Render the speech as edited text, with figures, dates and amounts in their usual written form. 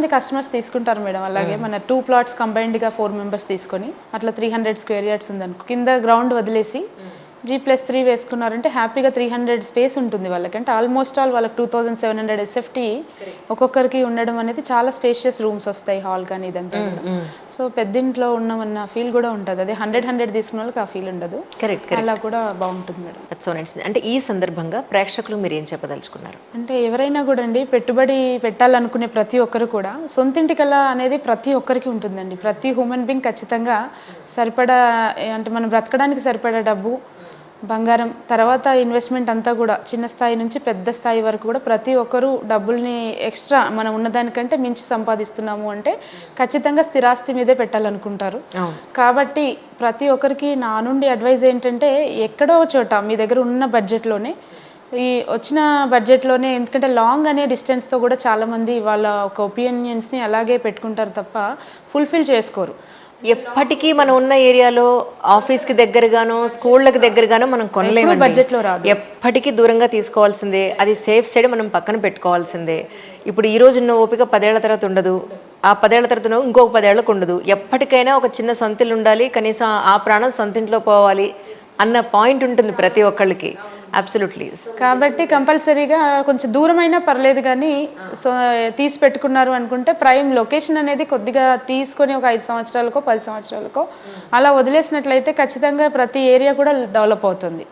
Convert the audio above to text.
మంది కస్టమర్స్ తీసుకుంటారు మేడం. అలాగే మన 2 ప్లాట్స్ కంబైన్డ్గా 4 మెంబర్స్ తీసుకొని అట్లా 300 స్క్వేర్ యార్డ్స్ ఉందనుకో, కింద గ్రౌండ్ వదిలేసి G+3 వేసుకున్నారంటే హ్యాపీగా 300 స్పేస్ ఉంటుంది వాళ్ళకి. అంటే ఆల్మోస్ట్ ఆల్ వాళ్ళకి 2700 SFT ఒక్కొక్కరికి ఉండడం అనేది చాలా స్పేషియస్ రూమ్స్ వస్తాయి, హాల్ కానీ ఇదంతా కూడా. సో పెద్దింట్లో ఉన్నామన్న ఫీల్ కూడా ఉంటుంది. అదే 100 తీసుకున్న వాళ్ళకి ఆ ఫీల్ ఉండదు. కరెక్ట్. అలా కూడా బాగుంటుంది మేడం. So nice. అంటే ఈ సందర్భంగా ప్రేక్షకులు మీరు ఏం చెప్పదలుచుకున్నారు? అంటే ఎవరైనా కూడా అండి, పెట్టుబడి పెట్టాలనుకునే ప్రతి ఒక్కరు కూడా సొంతింటి కల అనేది ప్రతి ఒక్కరికి ఉంటుందండి. ప్రతి హ్యూమన్ బీయింగ్ ఖచ్చితంగా సరిపడా, అంటే మనం బ్రతకడానికి సరిపడా డబ్బు, బంగారం, తర్వాత ఇన్వెస్ట్మెంట్ అంతా కూడా చిన్న స్థాయి నుంచి పెద్ద స్థాయి వరకు కూడా ప్రతి ఒక్కరూ డబ్బుల్ని ఎక్స్ట్రా మనం ఉన్నదానికంటే మించి సంపాదిస్తున్నాము అంటే ఖచ్చితంగా స్థిరాస్తి మీదే పెట్టాలనుకుంటారు. కాబట్టి ప్రతి ఒక్కరికి నా నుండి అడ్వైజ్ ఏంటంటే, ఎక్కడో చోట మీ దగ్గర ఉన్న బడ్జెట్లోనే, ఈ వచ్చిన బడ్జెట్లోనే, ఎందుకంటే లాంగ్ అనే డిస్టెన్స్తో కూడా చాలామంది వాళ్ళ ఒక ఒపీనియన్స్ని అలాగే పెట్టుకుంటారు తప్ప ఫుల్ఫిల్ చేసుకోరు. ఎప్పటికీ మనం ఉన్న ఏరియాలో ఆఫీస్కి దగ్గరగానో స్కూళ్ళకి దగ్గరగానో మనం కొనలేము, బడ్జెట్లో రాదు. ఎప్పటికీ దూరంగా తీసుకోవాల్సిందే. అది సేఫ్ సైడ్ మనం పక్కన పెట్టుకోవాల్సిందే. ఇప్పుడు ఈ రోజు ఉన్న ఓపిక 10 ఏళ్ల తర్వాత ఉండదు, ఆ 10 ఏళ్ల తర్వాత ఇంకొక 10 ఏళ్లకు ఉండదు. ఎప్పటికైనా ఒక చిన్న సొంతిల్లు ఉండాలి, కనీసం ఆ ప్రాణం సొంతింట్లో పోవాలి అన్న పాయింట్ ఉంటుంది ప్రతి ఒక్కళ్ళకి. అబ్సల్యూట్లీ. కాబట్టి కంపల్సరీగా కొంచెం దూరమైనా పర్లేదు కానీ, సో తీసి పెట్టుకున్నారు అనుకుంటే ప్రైమ్ లొకేషన్ అనేది కొద్దిగా తీసుకొని ఒక 5 సంవత్సరాలకో 10 సంవత్సరాలకో అలా వదిలేసినట్లయితే ఖచ్చితంగా ప్రతి ఏరియా కూడా డెవలప్ అవుతుంది.